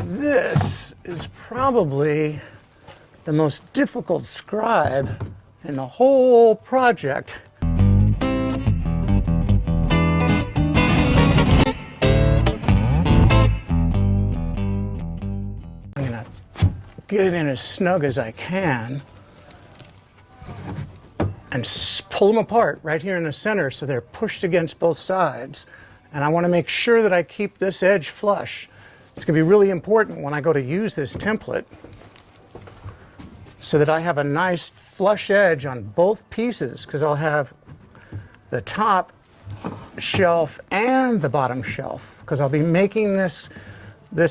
This is probably the most difficult scribe in the whole project. I'm gonna get it in as snug as I can and pull them apart right here in the center so they're pushed against both sides. And I want to make sure that I keep this edge flush. It's going to be really important when I go to use this template so that I have a nice flush edge on both pieces, because I'll have the top shelf and the bottom shelf, because I'll be making this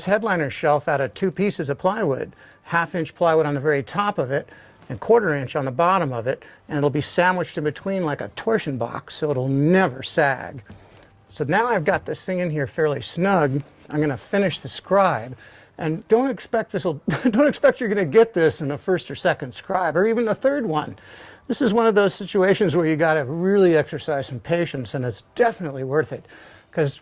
headliner shelf out of 2 pieces of plywood, 1/2 inch plywood on the very top of it and 1/4 inch on the bottom of it, and it'll be sandwiched in between like a torsion box so it'll never sag. So now I've got this thing in here fairly snug. I'm going to finish the scribe, and don't expect you're going to get this in the first or second scribe or even the third one. This is one of those situations where you got to really exercise some patience, and it's definitely worth it, because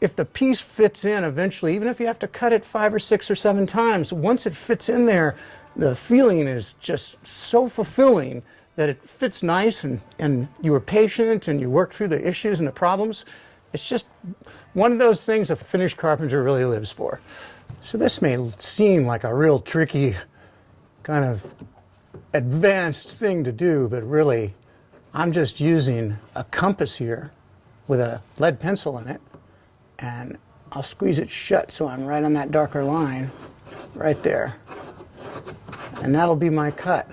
if the piece fits in eventually, even if you have to cut it 5 or 6 or 7 times, once it fits in there, the feeling is just so fulfilling that it fits nice, and you were patient and you work through the issues and the problems. It's just one of those things a finished carpenter really lives for. So this may seem like a real tricky, kind of advanced thing to do, but really, I'm just using a compass here with a lead pencil in it, and I'll squeeze it shut so I'm right on that darker line, right there. And that'll be my cut.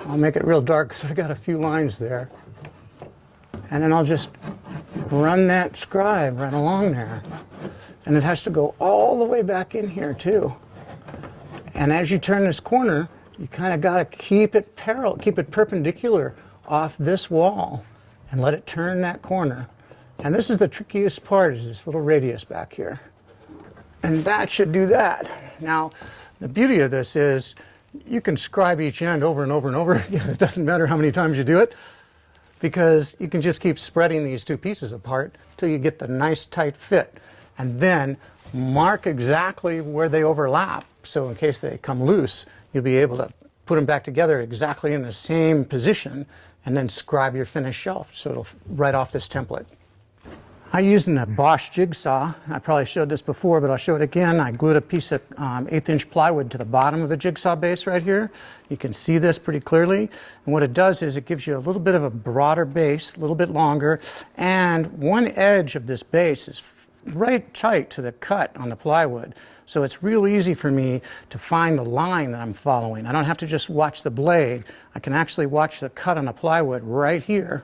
I'll make it real dark because I got a few lines there. And then I'll just run that scribe right along there. And it has to go all the way back in here too. And as you turn this corner, you kind of got to keep it perpendicular off this wall and let it turn that corner. And this is the trickiest part, is this little radius back here. And that should do that. Now, the beauty of this is you can scribe each end over and over and over. It doesn't matter how many times you do it, because you can just keep spreading these 2 pieces apart till you get the nice tight fit, and then mark exactly where they overlap, so in case they come loose, you'll be able to put them back together exactly in the same position, and then scribe your finished shelf so it'll right off this template. I'm using a Bosch jigsaw. I probably showed this before, but I'll show it again. I glued a piece of 1/8 inch plywood to the bottom of the jigsaw base right here. You can see this pretty clearly. And what it does is it gives you a little bit of a broader base, a little bit longer, and one edge of this base is right tight to the cut on the plywood. So it's real easy for me to find the line that I'm following. I don't have to just watch the blade. I can actually watch the cut on the plywood right here.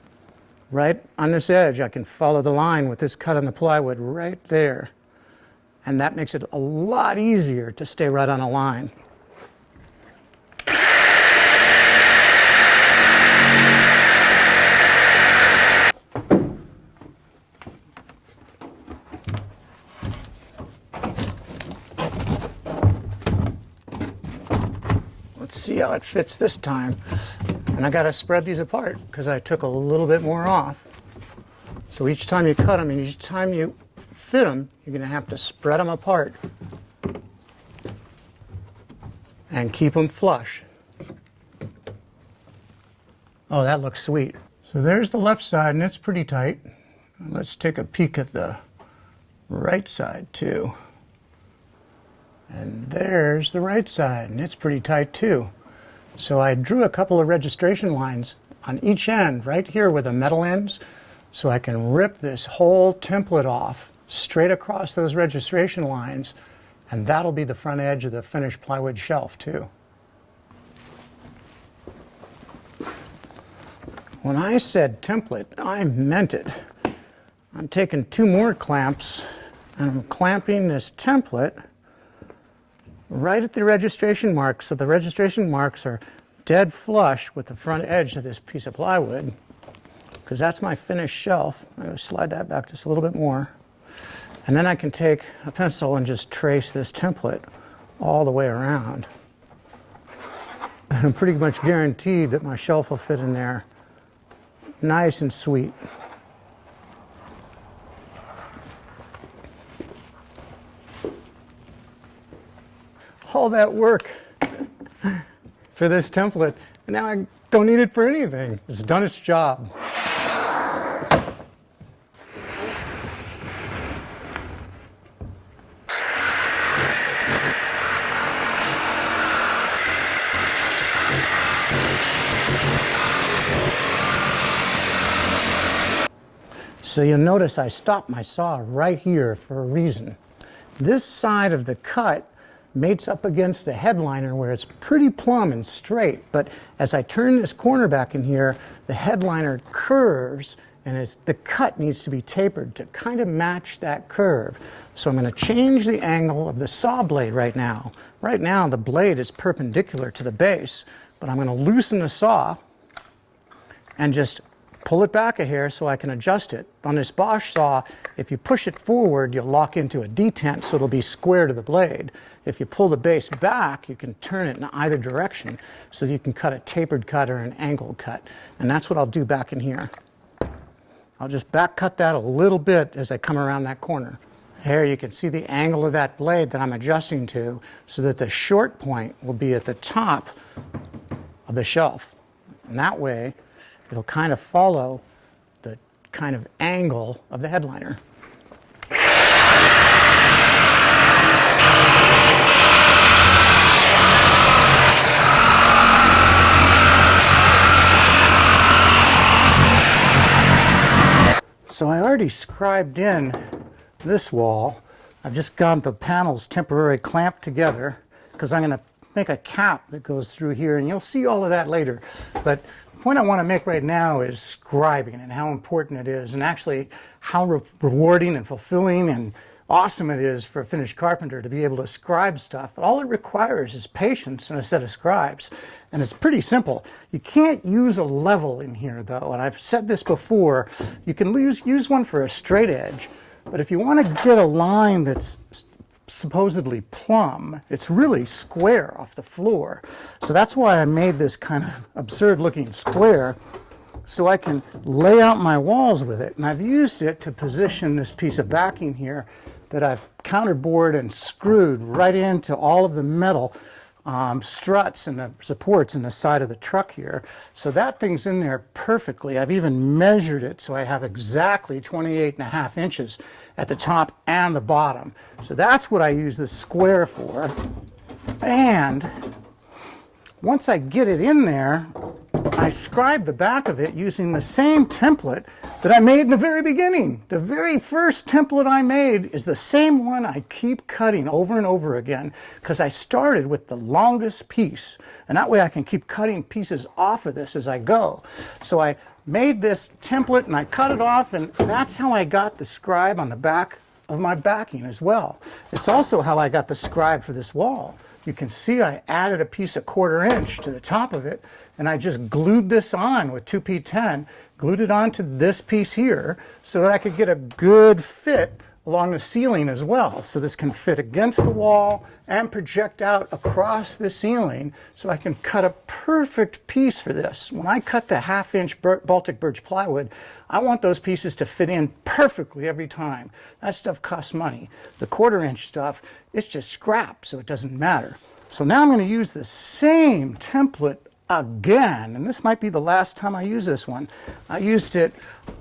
Right on this edge, I can follow the line with this cut on the plywood right there. And that makes it a lot easier to stay right on a line. Let's see how it fits this time. And I got to spread these apart because I took a little bit more off. So each time you cut them and each time you fit them, you're going to have to spread them apart and keep them flush. Oh, that looks sweet. So there's the left side, and it's pretty tight. Let's take a peek at the right side too. And there's the right side, and it's pretty tight too. So I drew a couple of registration lines on each end, right here where the metal ends, so I can rip this whole template off straight across those registration lines, and that'll be the front edge of the finished plywood shelf too. When I said template, I meant it. I'm taking 2 more clamps, and I'm clamping this template right at the registration marks, so the registration marks are dead flush with the front edge of this piece of plywood, because that's my finished shelf. I'm going to slide that back just a little bit more, and then I can take a pencil and just trace this template all the way around, and I'm pretty much guaranteed that my shelf will fit in there nice and sweet. all that work for this template, and now I don't need it for anything. It's done its job. So you'll notice I stopped my saw right here for a reason. This side of the cut mates up against the headliner where it's pretty plumb and straight, but as I turn this corner back in here, the headliner curves and the cut needs to be tapered to kind of match that curve. So I'm going to change the angle of the saw blade right now. Right now the blade is perpendicular to the base, but I'm going to loosen the saw and just pull it back a hair so I can adjust it. On this Bosch saw, if you push it forward, you'll lock into a detent, so it'll be square to the blade. If you pull the base back, you can turn it in either direction, so you can cut a tapered cut or an angled cut. And that's what I'll do back in here. I'll just back cut that a little bit as I come around that corner. Here you can see the angle of that blade that I'm adjusting to, so that the short point will be at the top of the shelf. And that way, it'll kind of follow the kind of angle of the headliner. So I already scribed in this wall. I've just got the panels temporarily clamped together because I'm going to make a cap that goes through here, and you'll see all of that later. But the point I want to make right now is scribing and how important it is, and actually how rewarding and fulfilling and awesome it is for a finished carpenter to be able to scribe stuff. All it requires is patience and a set of scribes, and it's pretty simple. You can't use a level in here though, and I've said this before. You can use one for a straight edge, but if you want to get a line that's supposedly plumb, it's really square off the floor. So that's why I made this kind of absurd looking square, so I can lay out my walls with it. And I've used it to position this piece of backing here that I've counterbored and screwed right into all of the metal struts and the supports in the side of the truck here. So that thing's in there perfectly. I've even measured it so I have exactly 28.5 inches at the top and the bottom. So that's what I use this square for. And once I get it in there, I scribe the back of it using the same template that I made in the very beginning. The very first template I made is the same one I keep cutting over and over again, because I started with the longest piece, and that way I can keep cutting pieces off of this as I go. So I made this template and I cut it off, and that's how I got the scribe on the back of my backing as well. It's also how I got the scribe for this wall. You can see I added a piece of 1/4 inch to the top of it, and I just glued this on with 2P10, glued it onto this piece here so that I could get a good fit along the ceiling as well. So this can fit against the wall and project out across the ceiling, so I can cut a perfect piece for this. When I cut the 1/2 inch Baltic birch plywood, I want those pieces to fit in perfectly every time. That stuff costs money. The 1/4 inch stuff, it's just scrap, so it doesn't matter. So now I'm going to use the same template again, and this might be the last time I use this one. I used it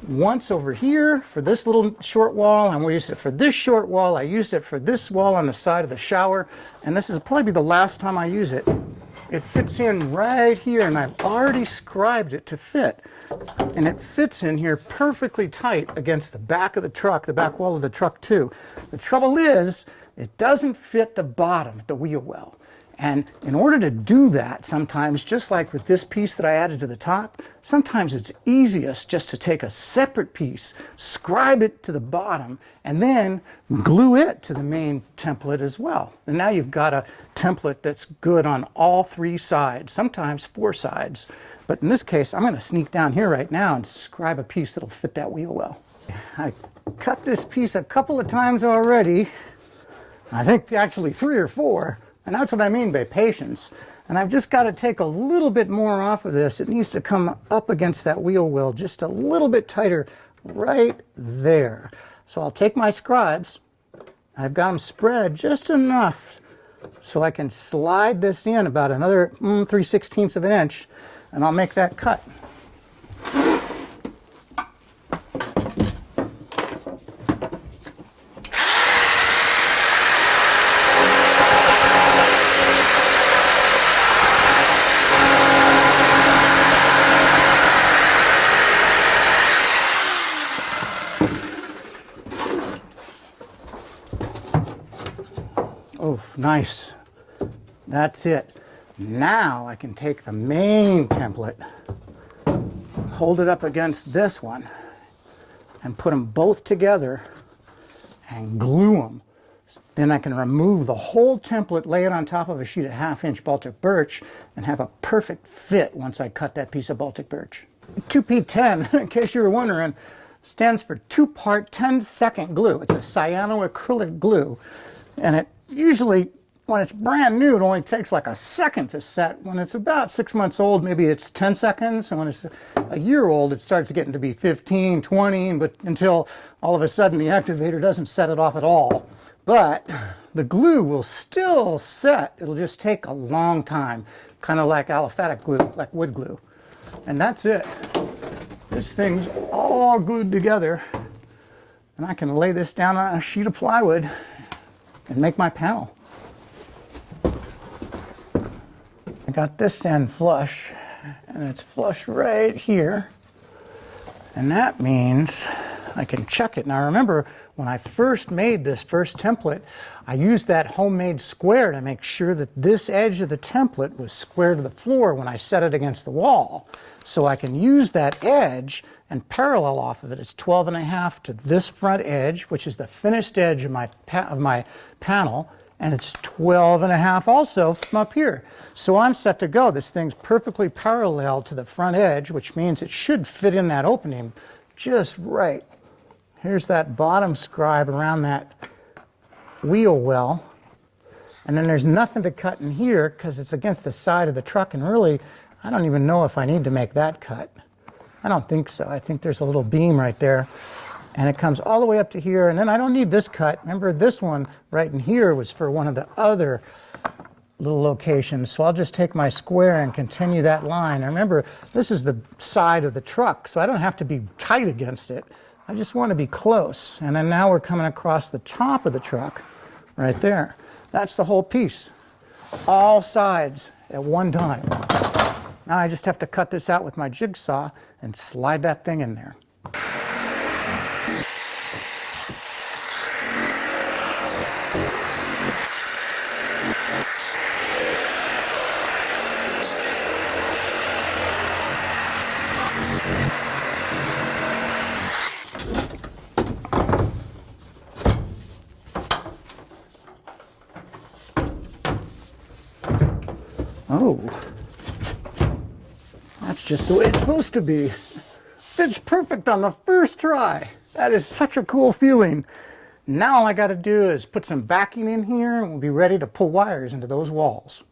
once over here for this little short wall, and we used it for this short wall. I used it for this wall on the side of the shower, and this is probably the last time I use it. It fits in right here, and I've already scribed it to fit, and it fits in here perfectly tight against the back of the truck, the back wall of the truck too. The trouble is, it doesn't fit the bottom, the wheel well. And in order to do that, sometimes, just like with this piece that I added to the top, sometimes it's easiest just to take a separate piece, scribe it to the bottom, and then glue it to the main template as well. And now you've got a template that's good on all 3 sides, sometimes 4 sides. But in this case, I'm going to sneak down here right now and scribe a piece that'll fit that wheel well. I cut this piece a couple of times already. I think actually 3 or 4. And that's what I mean by patience. And I've just got to take a little bit more off of this. It needs to come up against that wheel well just a little bit tighter right there. So I'll take my scribes. I've got them spread just enough So I can slide this in about another 3/16 of an inch, and I'll make that cut. Oh, nice. That's it. Now I can take the main template, hold it up against this one, and put them both together and glue them. Then I can remove the whole template, lay it on top of a sheet of 1/2-inch Baltic birch, and have a perfect fit once I cut that piece of Baltic birch. 2P10, in case you were wondering, stands for 2-part 10-second glue. It's a cyanoacrylic glue, and it usually, when it's brand new, it only takes like a second to set. When it's about 6 months old, maybe it's 10 seconds. And when it's a year old, it starts getting to be 15, 20, but until all of a sudden the activator doesn't set it off at all. But the glue will still set. It'll just take a long time, kind of like aliphatic glue, like wood glue. And that's it. This thing's all glued together. And I can lay this down on a sheet of plywood and make my panel. I got this end flush, and it's flush right here. And that means I can check it. Now remember, when I first made this first template, I used that homemade square to make sure that this edge of the template was square to the floor when I set it against the wall. So I can use that edge and parallel off of it. It's 12.5 to this front edge, which is the finished edge of my panel, and it's 12.5 also from up here. So I'm set to go. This thing's perfectly parallel to the front edge, which means it should fit in that opening just right. Here's that bottom scribe around that wheel well. And then there's nothing to cut in here because it's against the side of the truck, and really, I don't even know if I need to make that cut. I don't think so. I think there's a little beam right there, and it comes all the way up to here, and then I don't need this cut. Remember, this one right in here was for one of the other little locations, so I'll just take my square and continue that line. And remember, this is the side of the truck, so I don't have to be tight against it. I just want to be close. And then now we're coming across the top of the truck right there. That's the whole piece, all sides at one time. Now I just have to cut this out with my jigsaw and slide that thing in there. Oh, that's just the way it's supposed to be. Fits perfect on the first try. That is such a cool feeling. Now all I got to do is put some backing in here and we'll be ready to pull wires into those walls.